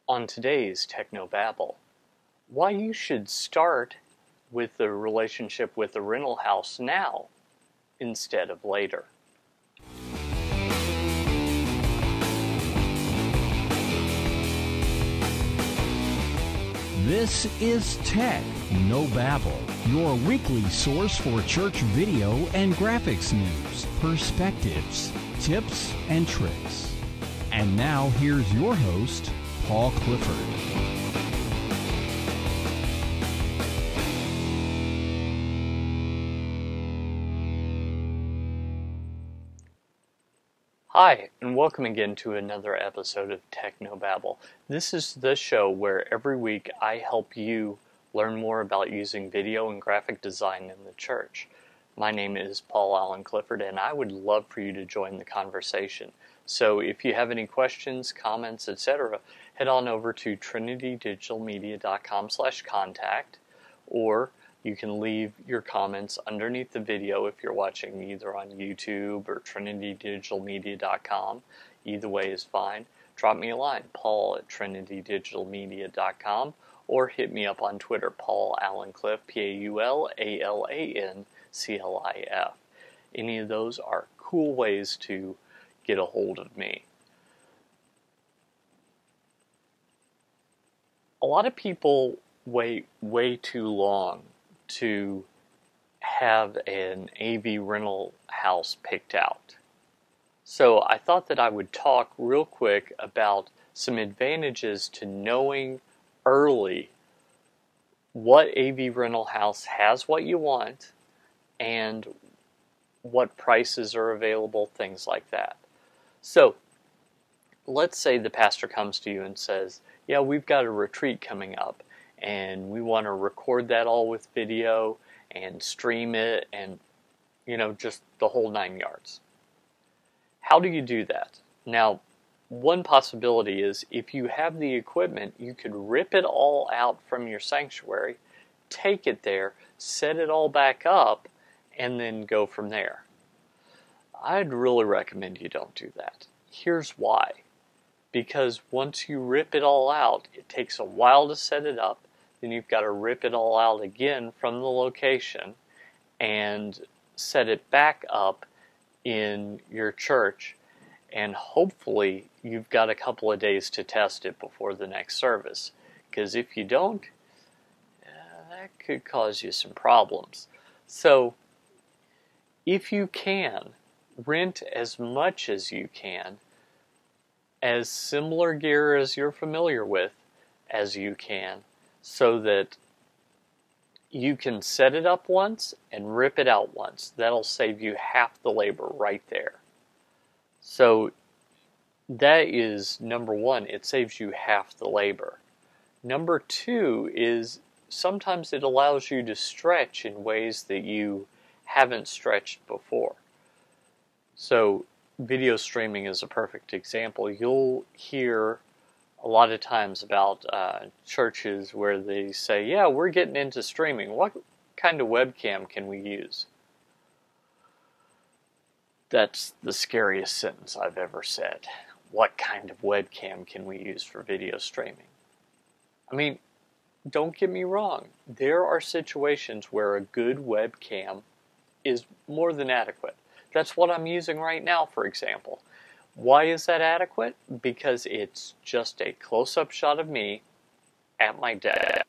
On today's Technobabble, why you should start with the relationship with the rental house now instead of later. This is Tech No Babble, your weekly source for church video and graphics news, perspectives, tips, and tricks. And now here's your host, Paul Clifford. Hi, and welcome again to another episode of Technobabble. This is the show where every week I help you learn more about using video and graphic design in the church. My name is Paul Allen Clifford, and I would love for you to join the conversation. So if you have any questions, comments, etc., head on over to trinitydigitalmedia.com/contact, or you can leave your comments underneath the video if you're watching either on YouTube or trinitydigitalmedia.com. Either way is fine. Drop me a line, paul@trinitydigitalmedia.com, or hit me up on Twitter, Paul Allen Cliff, PaulAllenclif. Any of those are cool ways to get a hold of me. A lot of people wait way too long to have an AV rental house picked out. So I thought that I would talk real quick about some advantages to knowing early what AV rental house has what you want and what prices are available, things like that. So let's say the pastor comes to you and says, yeah, we've got a retreat coming up and we want to record that all with video and stream it and, just the whole 9 yards. How do you do that? Now, one possibility is if you have the equipment, you could rip it all out from your sanctuary, take it there, set it all back up, and then go from there. I'd really recommend you don't do that. Here's why. Because once you rip it all out, it takes a while to set it up. Then you've got to rip it all out again from the location and set it back up in your church. And hopefully you've got a couple of days to test it before the next service. Because if you don't, that could cause you some problems. So if you can, rent as much as you can, as similar gear as you're familiar with as you can, so that you can set it up once and rip it out once. That'll save you half the labor right there. So that is number one, it saves you half the labor. Number two is sometimes it allows you to stretch in ways that you haven't stretched before. So video streaming is a perfect example. You'll hear a lot of times about churches where they say, yeah, we're getting into streaming. What kind of webcam can we use? That's the scariest sentence I've ever said. What kind of webcam can we use for video streaming? I mean, don't get me wrong. There are situations where a good webcam is more than adequate. That's what I'm using right now, for example. Why is that adequate? Because it's just a close-up shot of me at my desk.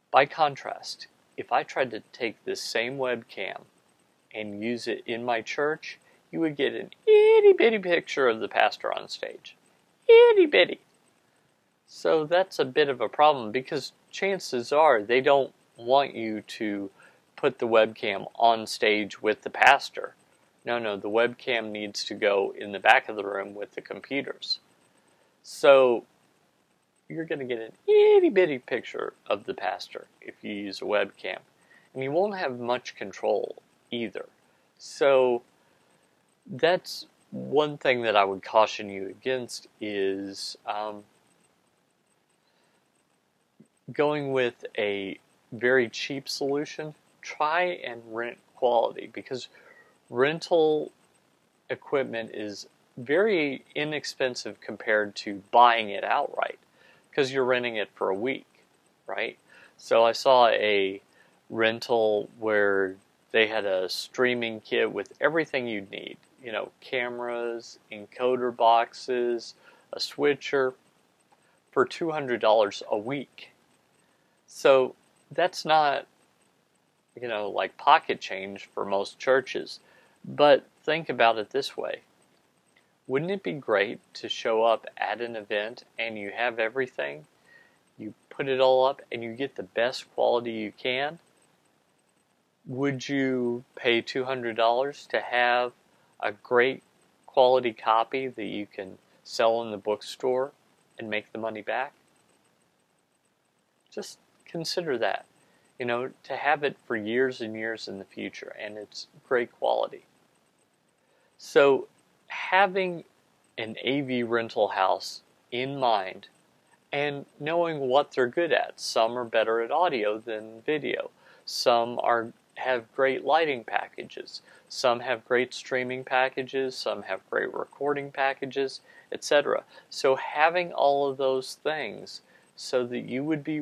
By contrast, if I tried to take this same webcam and use it in my church, you would get an itty-bitty picture of the pastor on stage. Itty-bitty. So that's a bit of a problem because chances are they don't want you to put the webcam on stage with the pastor. No, the webcam needs to go in the back of the room with the computers. So you're going to get an itty-bitty picture of the pastor if you use a webcam. And you won't have much control either. So that's one thing that I would caution you against is going with a very cheap solution. Try and rent quality because rental equipment is very inexpensive compared to buying it outright, because you're renting it for a week, right? So I saw a rental where they had a streaming kit with everything you'd need, you know, cameras, encoder boxes, a switcher, for $200 a week. So that's not, you know, like pocket change for most churches. But think about it this way. Wouldn't it be great to show up at an event and you have everything, you put it all up, and you get the best quality you can? Would you pay $200 to have a great quality copy that you can sell in the bookstore and make the money back? Just consider that. You know, to have it for years and years in the future, and it's great quality. So having an AV rental house in mind and knowing what they're good at. Some are better at audio than video. Some have great lighting packages. Some have great streaming packages. Some have great recording packages, etc. So having all of those things so that you would be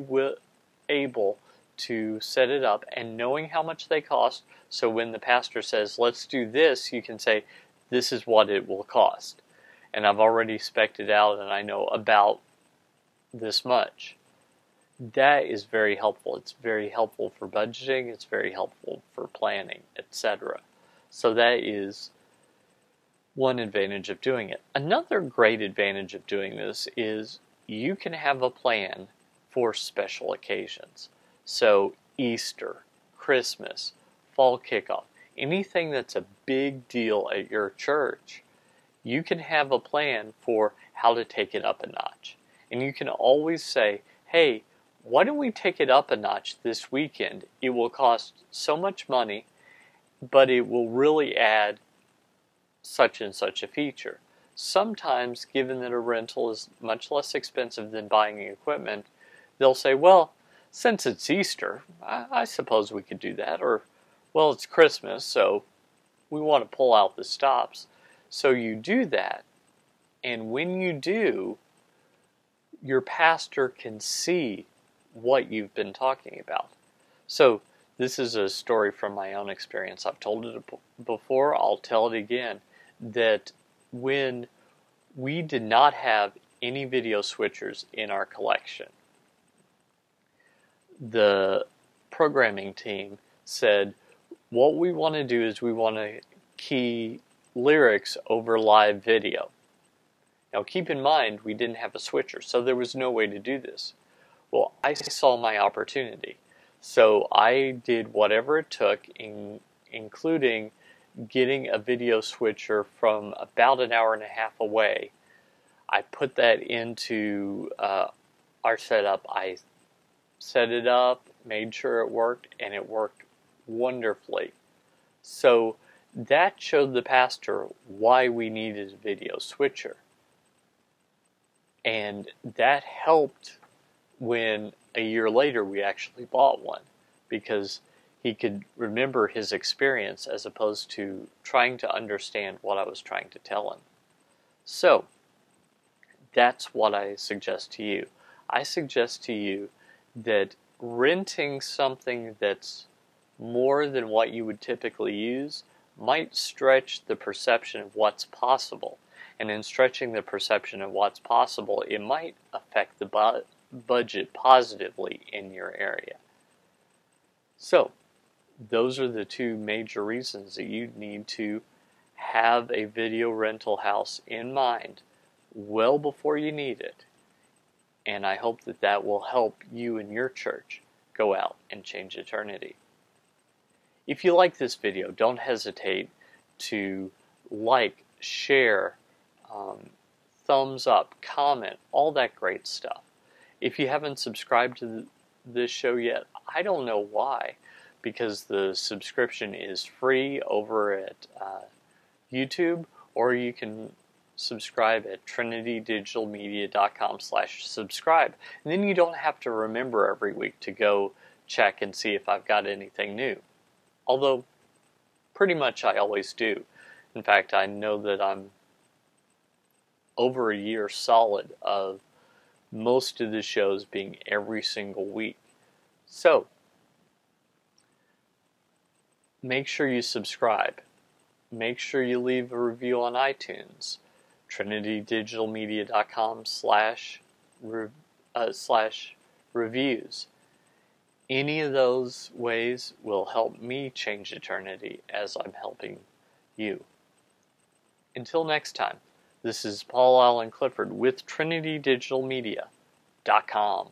able to set it up and knowing how much they cost, so when the pastor says, let's do this, you can say, this is what it will cost. And I've already spec'd it out and I know about this much. That is very helpful. It's very helpful for budgeting. It's very helpful for planning, etc. So that is one advantage of doing it. Another great advantage of doing this is you can have a plan for special occasions. So Easter, Christmas, fall kickoff, anything that's a big deal at your church, you can have a plan for how to take it up a notch. And you can always say, hey, why don't we take it up a notch this weekend? It will cost so much money, but it will really add such and such a feature. Sometimes, given that a rental is much less expensive than buying equipment, they'll say, well, since it's Easter, I suppose we could do that. Or, well, it's Christmas, so we want to pull out the stops. So you do that, and when you do, your pastor can see what you've been talking about. So this is a story from my own experience. I've told it before, I'll tell it again, that when we did not have any video switchers in our collection, the programming team said, what we want to do is we want to key lyrics over live video. Now keep in mind, we didn't have a switcher, so there was no way to do this. Well, I saw my opportunity. So I did whatever it took, including getting a video switcher from about an hour and a half away. I put that into our setup. I set it up, made sure it worked, and it worked wonderfully. So that showed the pastor why we needed a video switcher. And that helped when a year later we actually bought one, because he could remember his experience as opposed to trying to understand what I was trying to tell him. So that's what I suggest to you. I suggest to you that renting something that's more than what you would typically use might stretch the perception of what's possible. And in stretching the perception of what's possible, it might affect the budget positively in your area. So, those are the two major reasons that you need to have a video rental house in mind well before you need it. And I hope that that will help you and your church go out and change eternity. If you like this video, don't hesitate to like, share, thumbs up, comment, all that great stuff. If you haven't subscribed to this show yet, I don't know why, because the subscription is free over at YouTube, or you can subscribe at trinitydigitalmedia.com/subscribe. And then you don't have to remember every week to go check and see if I've got anything new. Although, pretty much I always do. In fact, I know that I'm over a year solid of most of the shows being every single week. So, make sure you subscribe. Make sure you leave a review on iTunes. trinitydigitalmedia.com/reviews. Any of those ways will help me change eternity as I'm helping you. Until next time, this is Paul Allen Clifford with trinitydigitalmedia.com.